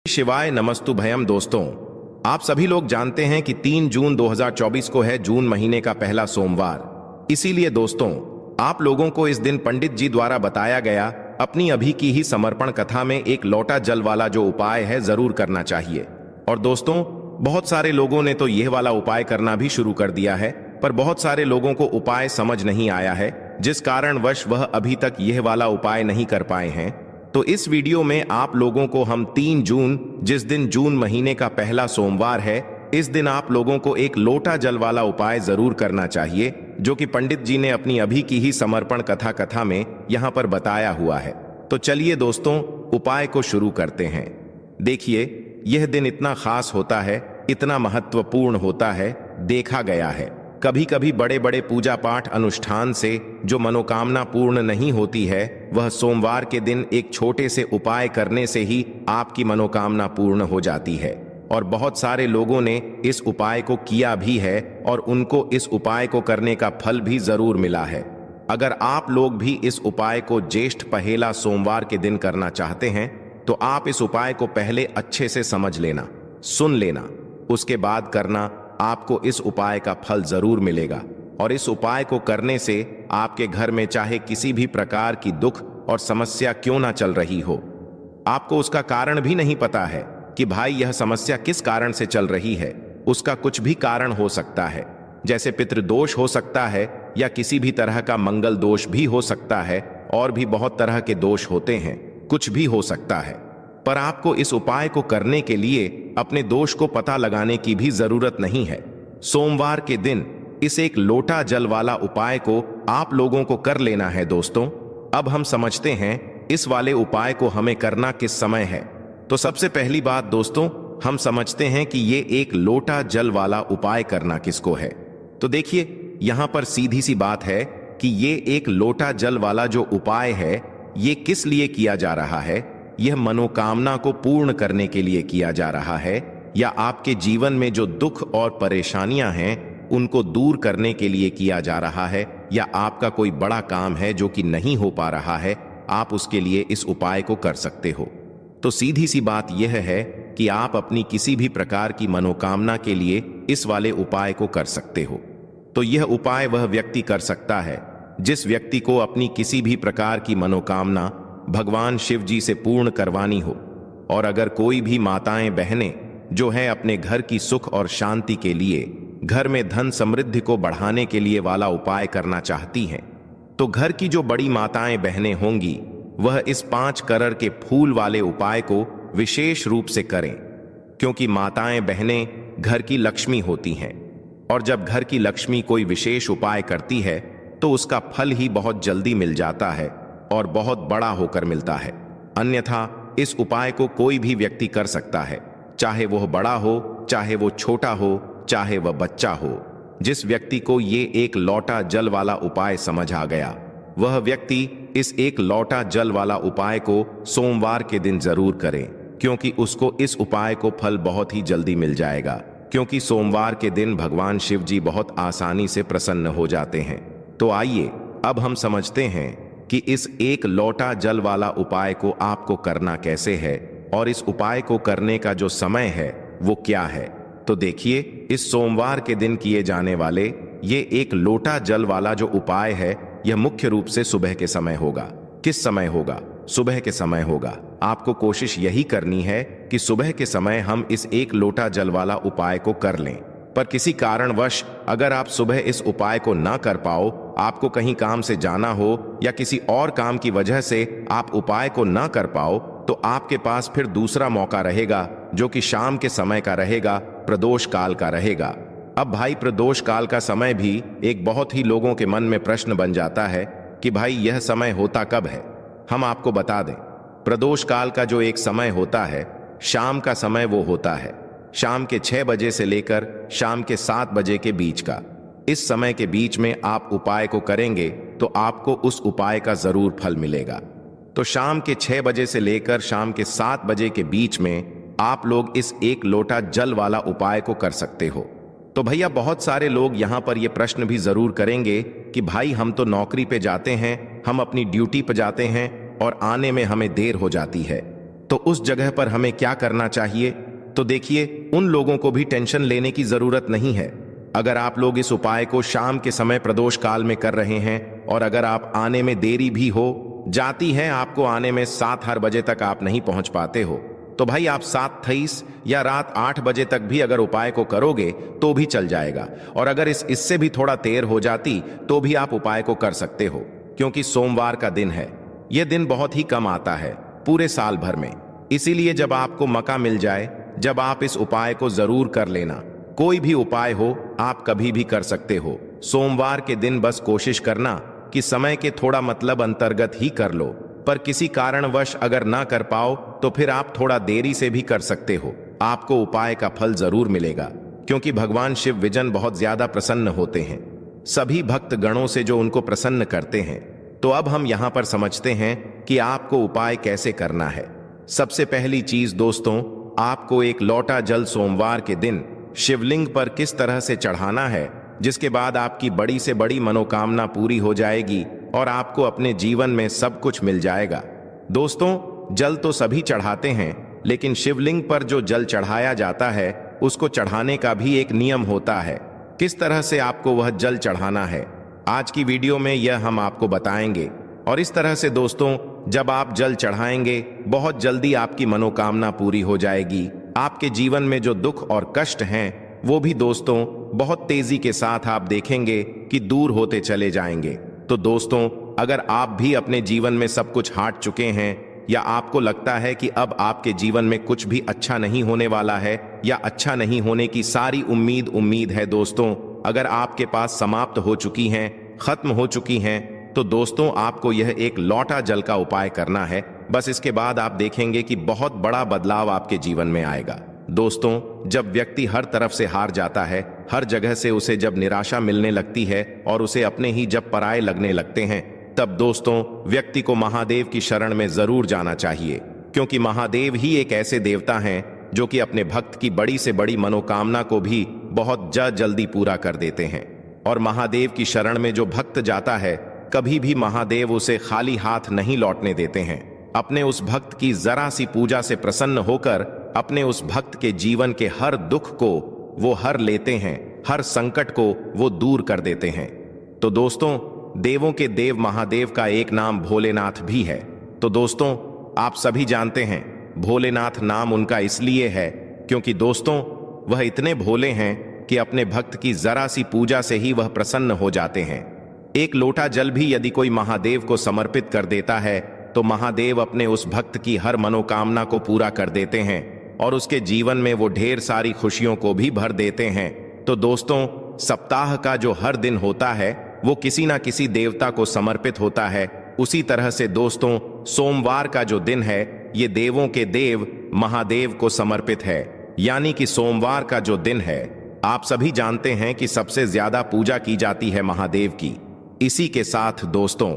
शिवाय नमस्तु भयम। दोस्तों, आप सभी लोग जानते हैं कि 3 जून 2024 को है जून महीने का पहला सोमवार। इसीलिए दोस्तों, आप लोगों को इस दिन पंडित जी द्वारा बताया गया अपनी अभी की ही समर्पण कथा में एक लोटा जल वाला जो उपाय है जरूर करना चाहिए। और दोस्तों, बहुत सारे लोगों ने तो यह वाला उपाय करना भी शुरू कर दिया है, पर बहुत सारे लोगों को उपाय समझ नहीं आया है, जिस कारणवश वह अभी तक यह वाला उपाय नहीं कर पाए हैं। तो इस वीडियो में आप लोगों को हम 3 जून, जिस दिन जून महीने का पहला सोमवार है, इस दिन आप लोगों को एक लोटा जल वाला उपाय जरूर करना चाहिए, जो कि पंडित जी ने अपनी अभी की ही समर्पण कथा में यहाँ पर बताया हुआ है। तो चलिए दोस्तों, उपाय को शुरू करते हैं। देखिए, यह दिन इतना खास होता है, इतना महत्वपूर्ण होता है, देखा गया है कभी कभी बड़े बड़े पूजा पाठ अनुष्ठान से जो मनोकामना पूर्ण नहीं होती है, वह सोमवार के दिन एक छोटे से उपाय करने से ही आपकी मनोकामना पूर्ण हो जाती है। और बहुत सारे लोगों ने इस उपाय को किया भी है और उनको इस उपाय को करने का फल भी जरूर मिला है। अगर आप लोग भी इस उपाय को ज्येष्ठ पहेला सोमवार के दिन करना चाहते हैं, तो आप इस उपाय को पहले अच्छे से समझ लेना, सुन लेना, उसके बाद करना। आपको इस उपाय का फल जरूर मिलेगा। और इस उपाय को करने से आपके घर में चाहे किसी भी प्रकार की दुख और समस्या क्यों ना चल रही हो, आपको उसका कारण भी नहीं पता है कि भाई यह समस्या किस कारण से चल रही है। उसका कुछ भी कारण हो सकता है, जैसे पितृदोष हो सकता है या किसी भी तरह का मंगल दोष भी हो सकता है, और भी बहुत तरह के दोष होते हैं, कुछ भी हो सकता है। पर आपको इस उपाय को करने के लिए अपने दोष को पता लगाने की भी जरूरत नहीं है। सोमवार के दिन इस एक लोटा जल वाला उपाय को आप लोगों को कर लेना है। दोस्तों, अब हम समझते हैं इस वाले उपाय को हमें करना किस समय है। तो सबसे पहली बात दोस्तों, हम समझते हैं कि ये एक लोटा जल वाला उपाय करना किसको है। तो देखिए, यहां पर सीधी सी बात है कि ये एक लोटा जल वाला जो उपाय है, ये किस लिए किया जा रहा है। यह मनोकामना को पूर्ण करने के लिए किया जा रहा है, या आपके जीवन में जो दुख और परेशानियां हैं उनको दूर करने के लिए किया जा रहा है, या आपका कोई बड़ा काम है जो कि नहीं हो पा रहा है, आप उसके लिए इस उपाय को कर सकते हो। तो सीधी सी बात यह है कि आप अपनी किसी भी प्रकार की मनोकामना के लिए इस वाले उपाय को कर सकते हो। तो यह उपाय वह व्यक्ति कर सकता है जिस व्यक्ति को अपनी किसी भी प्रकार की मनोकामना भगवान शिव जी से पूर्ण करवानी हो। और अगर कोई भी माताएं बहनें जो हैं अपने घर की सुख और शांति के लिए, घर में धन समृद्धि को बढ़ाने के लिए वाला उपाय करना चाहती हैं, तो घर की जो बड़ी माताएं बहनें होंगी, वह इस 5 करोड़ के फूल वाले उपाय को विशेष रूप से करें, क्योंकि माताएं बहनें घर की लक्ष्मी होती हैं। और जब घर की लक्ष्मी कोई विशेष उपाय करती है, तो उसका फल ही बहुत जल्दी मिल जाता है और बहुत बड़ा होकर मिलता है। अन्यथा इस उपाय को कोई भी व्यक्ति कर सकता है, चाहे वह बड़ा हो, चाहे वो छोटा हो, चाहे वह बच्चा हो। जिस व्यक्ति को ये एक लोटा जल वाला उपाय समझ आ गया, वह व्यक्ति इस एक लोटा जल वाला उपाय को सोमवार के दिन जरूर करें, क्योंकि उसको इस उपाय को फल बहुत ही जल्दी मिल जाएगा। क्योंकि सोमवार के दिन भगवान शिव जी बहुत आसानी से प्रसन्न हो जाते हैं। तो आइए अब हम समझते हैं कि इस एक लोटा जल वाला उपाय को आपको करना कैसे है, और इस उपाय को करने का जो समय है वो क्या है। तो देखिए, इस सोमवार के दिन किए जाने वाले ये एक लोटा जल वाला जो उपाय है, यह मुख्य रूप से सुबह के समय होगा। किस समय होगा? सुबह के समय होगा। आपको कोशिश यही करनी है कि सुबह के समय हम इस एक लोटा जल वाला उपाय को कर लें। पर किसी कारणवश अगर आप सुबह इस उपाय को ना कर पाओ, आपको कहीं काम से जाना हो या किसी और काम की वजह से आप उपाय को ना कर पाओ, तो आपके पास फिर दूसरा मौका रहेगा, जो कि शाम के समय का रहेगा, प्रदोष काल का रहेगा। अब भाई, प्रदोष काल का समय भी एक बहुत ही लोगों के मन में प्रश्न बन जाता है कि भाई यह समय होता कब है। हम आपको बता दें, प्रदोष काल का जो एक समय होता है, शाम का समय वो होता है, शाम के 6 बजे से लेकर शाम के 7 बजे के बीच का। इस समय के बीच में आप उपाय को करेंगे तो आपको उस उपाय का जरूर फल मिलेगा। तो शाम के 6 बजे से लेकर शाम के 7 बजे के बीच में आप लोग इस एक लोटा जल वाला उपाय को कर सकते हो। तो भैया, बहुत सारे लोग यहाँ पर ये प्रश्न भी जरूर करेंगे कि भाई हम तो नौकरी पे जाते हैं, हम अपनी ड्यूटी पे जाते हैं और आने में हमें देर हो जाती है। तो उस जगह पर हमें क्या करना चाहिए? तो देखिए, उन लोगों को भी टेंशन लेने की जरूरत नहीं है। अगर आप लोग इस उपाय को शाम के समय प्रदोष काल में कर रहे हैं और अगर आप आने में देरी भी हो जाती है, आपको आने में 7 बजे तक आप नहीं पहुंच पाते हो, तो भाई आप 7:23 या रात 8 बजे तक भी अगर उपाय को करोगे तो भी चल जाएगा। और अगर इससे भी थोड़ा देर हो जाती तो भी आप उपाय को कर सकते हो, क्योंकि सोमवार का दिन है। यह दिन बहुत ही कम आता है पूरे साल भर में। इसीलिए जब आपको मौका मिल जाए, जब आप इस उपाय को जरूर कर लेना। कोई भी उपाय हो, आप कभी भी कर सकते हो। सोमवार के दिन बस कोशिश करना कि समय के थोड़ा मतलब अंतर्गत ही कर लो, पर किसी कारणवश अगर ना कर पाओ तो फिर आप थोड़ा देरी से भी कर सकते हो। आपको उपाय का फल जरूर मिलेगा, क्योंकि भगवान शिव विजन बहुत ज्यादा प्रसन्न होते हैं सभी भक्त गणों से जो उनको प्रसन्न करते हैं। तो अब हम यहां पर समझते हैं कि आपको उपाय कैसे करना है। सबसे पहली चीज दोस्तों, आपको एक लोटा जल सोमवार के दिन शिवलिंग पर किस तरह से चढ़ाना है, जिसके बाद आपकी बड़ी से बड़ी मनोकामना पूरी हो जाएगी और आपको अपने जीवन में सब कुछ मिल जाएगा। दोस्तों, जल तो सभी चढ़ाते हैं, लेकिन शिवलिंग पर जो जल चढ़ाया जाता है उसको चढ़ाने का भी एक नियम होता है। किस तरह से आपको वह जल चढ़ाना है, आज की वीडियो में यह हम आपको बताएंगे। और इस तरह से दोस्तों, जब आप जल चढ़ाएंगे बहुत जल्दी आपकी मनोकामना पूरी हो जाएगी। आपके जीवन में जो दुख और कष्ट हैं वो भी दोस्तों बहुत तेजी के साथ आप देखेंगे कि दूर होते चले जाएंगे। तो दोस्तों, अगर आप भी अपने जीवन में सब कुछ हाट चुके हैं या आपको लगता है कि अब आपके जीवन में कुछ भी अच्छा नहीं होने वाला है या अच्छा नहीं होने की सारी उम्मीद है दोस्तों, अगर आपके पास समाप्त हो चुकी हैं, खत्म हो चुकी हैं, तो दोस्तों आपको यह एक लोटा जल का उपाय करना है। बस इसके बाद आप देखेंगे कि बहुत बड़ा बदलाव आपके जीवन में आएगा। दोस्तों, जब व्यक्ति हर तरफ से हार जाता है, हर जगह से उसे जब निराशा मिलने लगती है और उसे अपने ही जब पराये लगने लगते हैं, तब दोस्तों व्यक्ति को महादेव की शरण में जरूर जाना चाहिए, क्योंकि महादेव ही एक ऐसे देवता हैं जो कि अपने भक्त की बड़ी से बड़ी मनोकामना को भी बहुत जल्दी पूरा कर देते हैं। और महादेव की शरण में जो भक्त जाता है, कभी भी महादेव उसे खाली हाथ नहीं लौटने देते हैं। अपने उस भक्त की जरा सी पूजा से प्रसन्न होकर अपने उस भक्त के जीवन के हर दुख को वो हर लेते हैं, हर संकट को वो दूर कर देते हैं। तो दोस्तों, देवों के देव महादेव का एक नाम भोलेनाथ भी है। तो दोस्तों, आप सभी जानते हैं भोलेनाथ नाम उनका इसलिए है क्योंकि दोस्तों वह इतने भोले हैं कि अपने भक्त की जरा सी पूजा से ही वह प्रसन्न हो जाते हैं। एक लोटा जल भी यदि कोई महादेव को समर्पित कर देता है तो महादेव अपने उस भक्त की हर मनोकामना को पूरा कर देते हैं और उसके जीवन में वो ढेर सारी खुशियों को भी भर देते हैं। तो दोस्तों, सप्ताह का जो हर दिन होता है वो किसी ना किसी देवता को समर्पित होता है। उसी तरह से दोस्तों, सोमवार का जो दिन है ये देवों के देव महादेव को समर्पित है। यानी कि सोमवार का जो दिन है, आप सभी जानते हैं कि सबसे ज्यादा पूजा की जाती है महादेव की। इसी के साथ दोस्तों,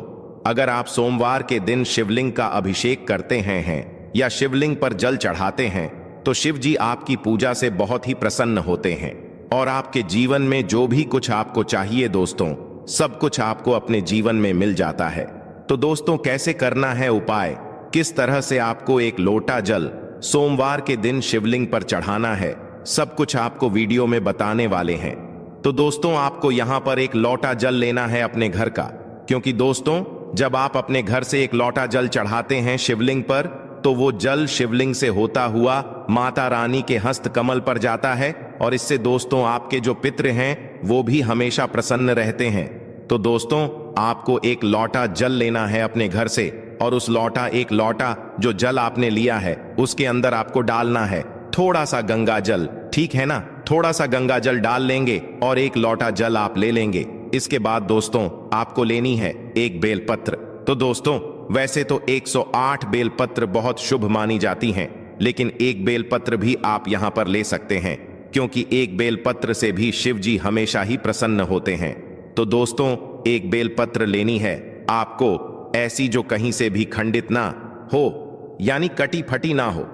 अगर आप सोमवार के दिन शिवलिंग का अभिषेक करते हैं या शिवलिंग पर जल चढ़ाते हैं तो शिव जी आपकी पूजा से बहुत ही प्रसन्न होते हैं और आपके जीवन में जो भी कुछ आपको चाहिए दोस्तों, सब कुछ आपको अपने जीवन में मिल जाता है। तो दोस्तों, कैसे करना है उपाय, किस तरह से आपको एक लोटा जल सोमवार के दिन शिवलिंग पर चढ़ाना है, सब कुछ आपको वीडियो में बताने वाले हैं। तो दोस्तों, आपको यहां पर एक लोटा जल लेना है अपने घर का, क्योंकि दोस्तों जब आप अपने घर से एक लोटा जल चढ़ाते हैं शिवलिंग पर तो वो जल शिवलिंग से होता हुआ माता रानी के हस्त कमल पर जाता है और इससे दोस्तों आपके जो पितृ हैं वो भी हमेशा प्रसन्न रहते हैं। तो दोस्तों, आपको एक लोटा जल लेना है अपने घर से और उस एक लोटा जो जल आपने लिया है उसके अंदर आपको डालना है थोड़ा सा गंगा जल, ठीक है ना। थोड़ा सा गंगा जल डाल लेंगे और एक लोटा जल आप ले लेंगे। इसके बाद दोस्तों आपको लेनी है एक बेलपत्र। तो दोस्तों, वैसे तो 108 बेलपत्र बहुत शुभ मानी जाती हैं, लेकिन एक बेलपत्र भी आप यहां पर ले सकते हैं, क्योंकि एक बेलपत्र से भी शिव जी हमेशा ही प्रसन्न होते हैं। तो दोस्तों, एक बेलपत्र लेनी है आपको, ऐसी जो कहीं से भी खंडित ना हो, यानी कटी फटी ना हो,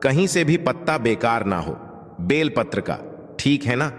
कहीं से भी पत्ता बेकार ना हो, बेलपत्र का, ठीक है ना।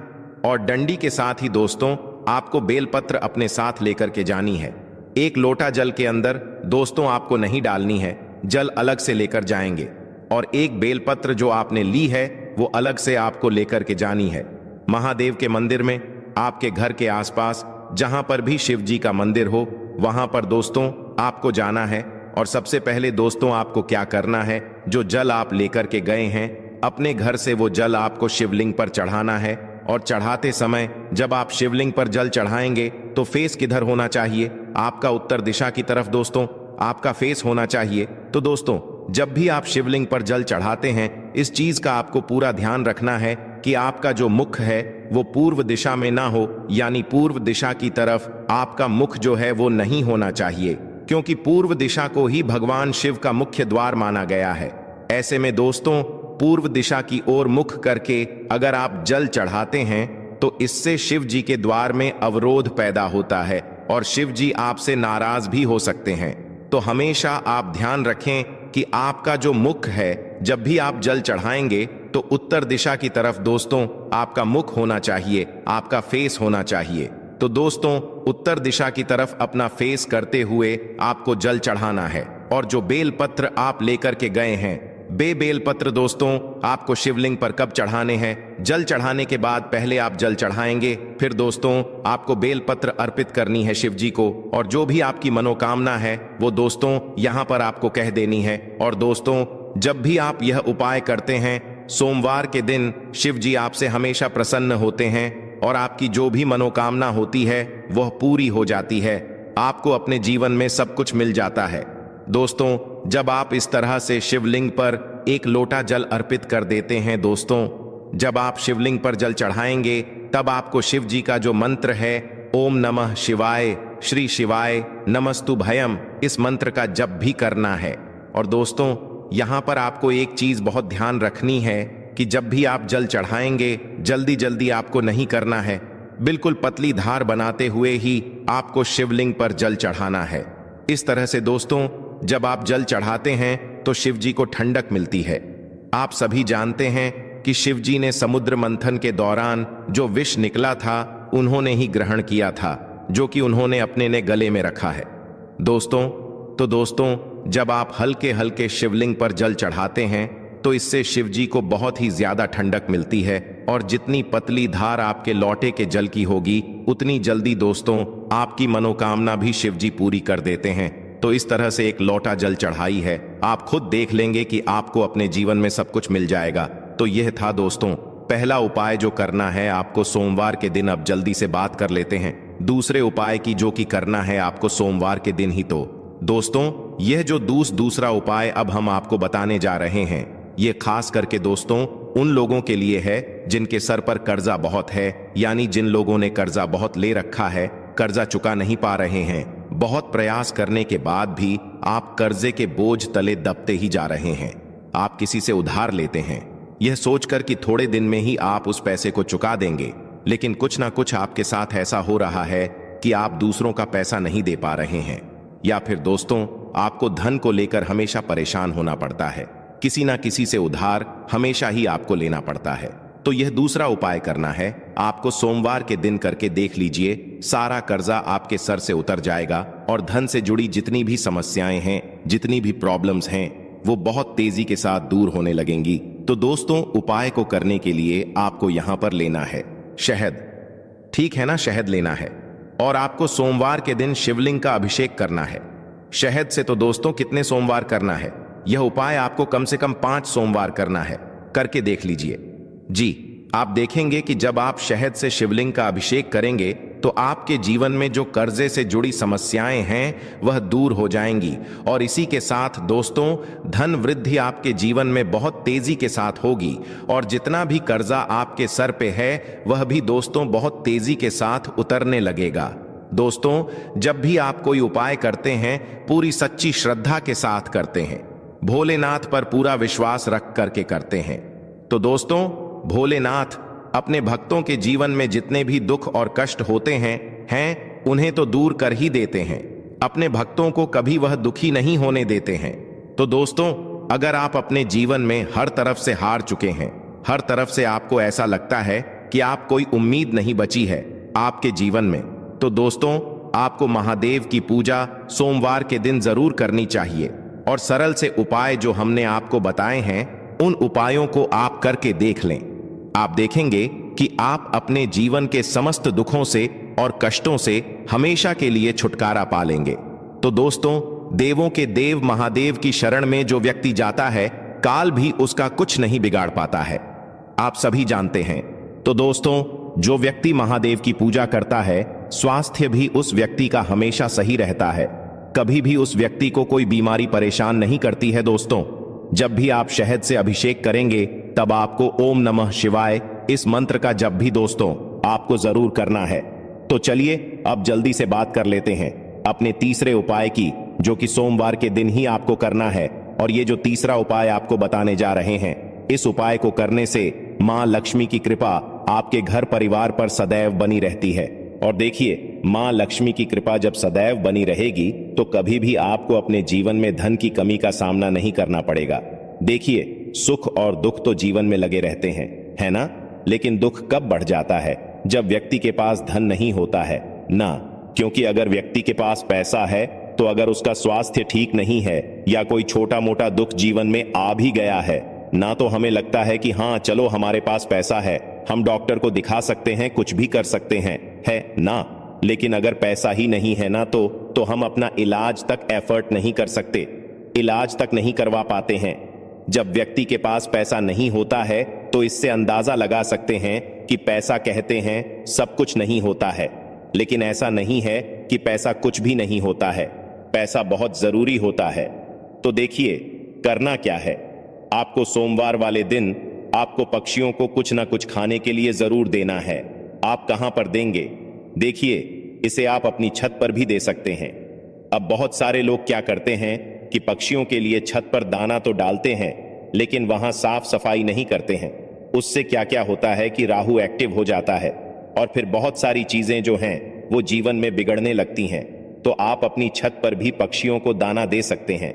और डंडी के साथ ही दोस्तों आपको बेलपत्र अपने साथ लेकर के जानी है। एक लोटा जल के अंदर दोस्तों आपको नहीं डालनी है, जल अलग से लेकर जाएंगे और एक बेलपत्र जो आपने ली है वो अलग से आपको लेकर के जानी है। महादेव के मंदिर में, आपके घर के आसपास जहां पर भी शिव जी का मंदिर हो वहां पर दोस्तों आपको जाना है। और सबसे पहले दोस्तों आपको क्या करना है, जो जल आप लेकर के गए हैं अपने घर से वो जल आपको शिवलिंग पर चढ़ाना है। और चढ़ाते समय जब आप शिवलिंग पर जल चढ़ाएंगे तो फेस किधर होना चाहिए, आपका उत्तर दिशा की तरफ दोस्तों आपका फेस होना चाहिए। तो दोस्तों जब भी आप शिवलिंग पर जल चढ़ाते हैं इस चीज का आपको पूरा ध्यान रखना है कि आपका जो मुख है वो पूर्व दिशा में ना हो, यानी पूर्व दिशा की तरफ आपका मुख जो है वो नहीं होना चाहिए, क्योंकि पूर्व दिशा को ही भगवान शिव का मुख्य द्वार माना गया है। ऐसे में दोस्तों पूर्व दिशा की ओर मुख करके अगर आप जल चढ़ाते हैं तो इससे शिव जी के द्वार में अवरोध पैदा होता है और शिव जी आपसे नाराज भी हो सकते हैं। तो हमेशा आप ध्यान रखें कि आपका जो मुख है जब भी आप जल चढ़ाएंगे तो उत्तर दिशा की तरफ दोस्तों आपका मुख होना चाहिए, आपका फेस होना चाहिए। तो दोस्तों उत्तर दिशा की तरफ अपना फेस करते हुए आपको जल चढ़ाना है। और जो बेलपत्र आप लेकर के गए हैं, बेलपत्र दोस्तों आपको शिवलिंग पर कब चढ़ाने हैं, जल चढ़ाने के बाद पहले आप जल चढ़ाएंगे, फिर दोस्तों आपको बेलपत्र अर्पित करनी है शिव जी को। और जो भी आपकी मनोकामना है वो दोस्तों यहाँ पर आपको कह देनी है। और दोस्तों जब भी आप यह उपाय करते हैं सोमवार के दिन शिव जी आपसे हमेशा प्रसन्न होते हैं और आपकी जो भी मनोकामना होती है वह पूरी हो जाती है, आपको अपने जीवन में सब कुछ मिल जाता है। दोस्तों जब आप इस तरह से शिवलिंग पर एक लोटा जल अर्पित कर देते हैं दोस्तों, जब आप शिवलिंग पर जल चढ़ाएंगे तब आपको शिव जी का जो मंत्र है ओम नमः शिवाय श्री शिवाय नमस्तु भयम, इस मंत्र का जप भी करना है। और दोस्तों यहाँ पर आपको एक चीज बहुत ध्यान रखनी है कि जब भी आप जल चढ़ाएंगे जल्दी जल्दी आपको नहीं करना है, बिल्कुल पतली धार बनाते हुए ही आपको शिवलिंग पर जल चढ़ाना है। इस तरह से दोस्तों जब आप जल चढ़ाते हैं तो शिव जी को ठंडक मिलती है। आप सभी जानते हैं कि शिव जी ने समुद्र मंथन के दौरान जो विष निकला था उन्होंने ही ग्रहण किया था, जो कि उन्होंने अपने ने गले में रखा है दोस्तों जब आप हल्के हल्के शिवलिंग पर जल चढ़ाते हैं तो इससे शिव जी को बहुत ही ज्यादा ठंडक मिलती है। और जितनी पतली धार आपके लौटे के जल की होगी उतनी जल्दी दोस्तों आपकी मनोकामना भी शिव जी पूरी कर देते हैं। तो इस तरह से एक लोटा जल चढ़ाई है, आप खुद देख लेंगे कि आपको अपने जीवन में सब कुछ मिल जाएगा। तो यह था दोस्तों पहला उपाय जो करना है आपको सोमवार के दिन। अब जल्दी से बात कर लेते हैं दूसरे उपाय की, जो कि करना है आपको सोमवार के दिन ही। तो दोस्तों यह जो दूसरा उपाय अब हम आपको बताने जा रहे हैं ये खास करके दोस्तों उन लोगों के लिए है जिनके सर पर कर्जा बहुत है, यानी जिन लोगों ने कर्जा बहुत ले रखा है, कर्जा चुका नहीं पा रहे हैं, बहुत प्रयास करने के बाद भी आप कर्जे के बोझ तले दबते ही जा रहे हैं। आप किसी से उधार लेते हैं यह सोचकर कि थोड़े दिन में ही आप उस पैसे को चुका देंगे, लेकिन कुछ ना कुछ आपके साथ ऐसा हो रहा है कि आप दूसरों का पैसा नहीं दे पा रहे हैं। या फिर दोस्तों आपको धन को लेकर हमेशा परेशान होना पड़ता है, किसी ना किसी से उधार हमेशा ही आपको लेना पड़ता है। तो यह दूसरा उपाय करना है आपको सोमवार के दिन करके देख लीजिए, सारा कर्जा आपके सर से उतर जाएगा और धन से जुड़ी जितनी भी समस्याएं हैं, जितनी भी प्रॉब्लम्स हैं, वो बहुत तेजी के साथ दूर होने लगेंगी। तो दोस्तों उपाय को करने के लिए आपको यहां पर लेना है शहद, ठीक है ना, शहद लेना है और आपको सोमवार के दिन शिवलिंग का अभिषेक करना है शहद से। तो दोस्तों कितने सोमवार करना है, यह उपाय आपको कम से कम 5 सोमवार करना है, करके देख लीजिए जी। आप देखेंगे कि जब आप शहद से शिवलिंग का अभिषेक करेंगे तो आपके जीवन में जो कर्जे से जुड़ी समस्याएं हैं वह दूर हो जाएंगी और इसी के साथ दोस्तों धन वृद्धि आपके जीवन में बहुत तेजी के साथ होगी और जितना भी कर्जा आपके सर पे है वह भी दोस्तों बहुत तेजी के साथ उतरने लगेगा। दोस्तों जब भी आप कोई उपाय करते हैं पूरी सच्ची श्रद्धा के साथ करते हैं, भोलेनाथ पर पूरा विश्वास रख करके करते हैं। तो दोस्तों भोलेनाथ अपने भक्तों के जीवन में जितने भी दुख और कष्ट होते हैं उन्हें तो दूर कर ही देते हैं, अपने भक्तों को कभी वह दुखी नहीं होने देते हैं। तो दोस्तों अगर आप अपने जीवन में हर तरफ से हार चुके हैं, हर तरफ से आपको ऐसा लगता है कि आप कोई उम्मीद नहीं बची है आपके जीवन में, तो दोस्तों आपको महादेव की पूजा सोमवार के दिन जरूर करनी चाहिए। और सरल से उपाय जो हमने आपको बताए हैं, उन उपायों को आप करके देख लें। आप देखेंगे कि आप अपने जीवन के समस्त दुखों से और कष्टों से हमेशा के लिए छुटकारा पा लेंगे। तो दोस्तों, देवों के देव महादेव की शरण में जो व्यक्ति जाता है, काल भी उसका कुछ नहीं बिगाड़ पाता है, आप सभी जानते हैं। तो दोस्तों, जो व्यक्ति महादेव की पूजा करता है, स्वास्थ्य भी उस व्यक्ति का हमेशा सही रहता है। कभी भी उस व्यक्ति को कोई बीमारी परेशान नहीं करती है। दोस्तों, जब भी आप शहद से अभिषेक करेंगे, तब आपको ओम नमः शिवाय इस मंत्र का जप भी दोस्तों आपको जरूर करना है। तो चलिए अब जल्दी से बात कर लेते हैं अपने तीसरे उपाय की, जो कि सोमवार के दिन ही आपको करना है। और ये जो तीसरा उपाय आपको बताने जा रहे हैं, इस उपाय को करने से मां लक्ष्मी की कृपा आपके घर परिवार पर सदैव बनी रहती है। और देखिए, मां लक्ष्मी की कृपा जब सदैव बनी रहेगी तो कभी भी आपको अपने जीवन में धन की कमी का सामना नहीं करना पड़ेगा। देखिए, सुख और दुख तो जीवन में लगे रहते हैं, है ना? लेकिन दुख कब बढ़ जाता है? जब व्यक्ति के पास धन नहीं होता है ना। क्योंकि अगर व्यक्ति के पास पैसा है, तो अगर उसका स्वास्थ्य ठीक नहीं है या कोई छोटा मोटा दुख जीवन में आ भी गया है ना, तो हमें लगता है कि हाँ चलो हमारे पास पैसा है, हम डॉक्टर को दिखा सकते हैं, कुछ भी कर सकते हैं, है ना। लेकिन अगर पैसा ही नहीं है ना, तो हम अपना इलाज तक एफर्ट नहीं कर सकते, इलाज तक नहीं करवा पाते हैं। जब व्यक्ति के पास पैसा नहीं होता है, तो इससे अंदाजा लगा सकते हैं कि पैसा कहते हैं सब कुछ नहीं होता है। लेकिन ऐसा नहीं है कि पैसा कुछ भी नहीं होता है, पैसा बहुत जरूरी होता है। तो देखिए, करना क्या है। आपको सोमवार वाले दिन आपको पक्षियों को कुछ ना कुछ खाने के लिए जरूर देना है। आप कहां पर देंगे? देखिए, इसे आप अपनी छत पर भी दे सकते हैं। अब बहुत सारे लोग क्या करते हैं कि पक्षियों के लिए छत पर दाना तो डालते हैं, लेकिन वहां साफ सफाई नहीं करते हैं। उससे क्या क्या होता है कि राहु एक्टिव हो जाता है और फिर बहुत सारी चीजें जो हैं वो जीवन में बिगड़ने लगती हैं। तो आप अपनी छत पर भी पक्षियों को दाना दे सकते हैं।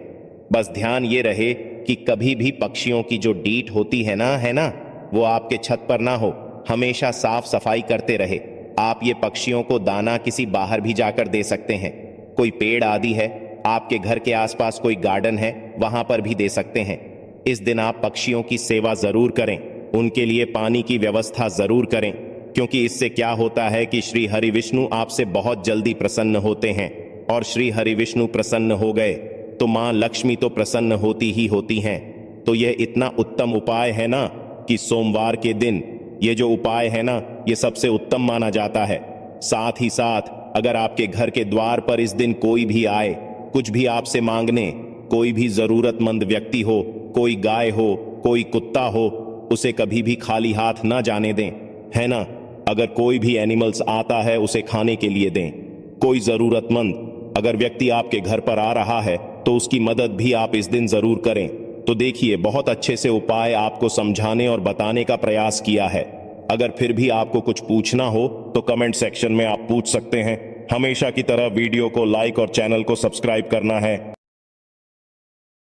बस ध्यान ये रहे कि कभी भी पक्षियों की जो डीट होती है ना, वो आपके छत पर ना हो, हमेशा साफ सफाई करते रहे। आप ये पक्षियों को दाना किसी बाहर भी जाकर दे सकते हैं। कोई पेड़ आदि है, आपके घर के आसपास कोई गार्डन है, वहां पर भी दे सकते हैं। इस दिन आप पक्षियों की सेवा जरूर करें, उनके लिए पानी की व्यवस्था जरूर करें, क्योंकि इससे क्या होता है कि श्री हरि विष्णु आपसे बहुत जल्दी प्रसन्न होते हैं। और श्री हरि विष्णु प्रसन्न हो गए तो मां लक्ष्मी तो प्रसन्न होती ही होती हैं। तो यह इतना उत्तम उपाय है ना कि सोमवार के दिन ये जो उपाय है ना, ये सबसे उत्तम माना जाता है। साथ ही साथ अगर आपके घर के द्वार पर इस दिन कोई भी आए, कुछ भी आपसे मांगने, कोई भी जरूरतमंद व्यक्ति हो, कोई गाय हो, कोई कुत्ता हो, उसे कभी भी खाली हाथ ना जाने दें, है ना। अगर कोई भी एनिमल्स आता है, उसे खाने के लिए दें। कोई जरूरतमंद अगर व्यक्ति आपके घर पर आ रहा है, तो उसकी मदद भी आप इस दिन जरूर करें। तो देखिए, बहुत अच्छे से उपाय आपको समझाने और बताने का प्रयास किया है। अगर फिर भी आपको कुछ पूछना हो तो कमेंट सेक्शन में आप पूछ सकते हैं। हमेशा की तरह वीडियो को लाइक और चैनल को सब्सक्राइब करना है।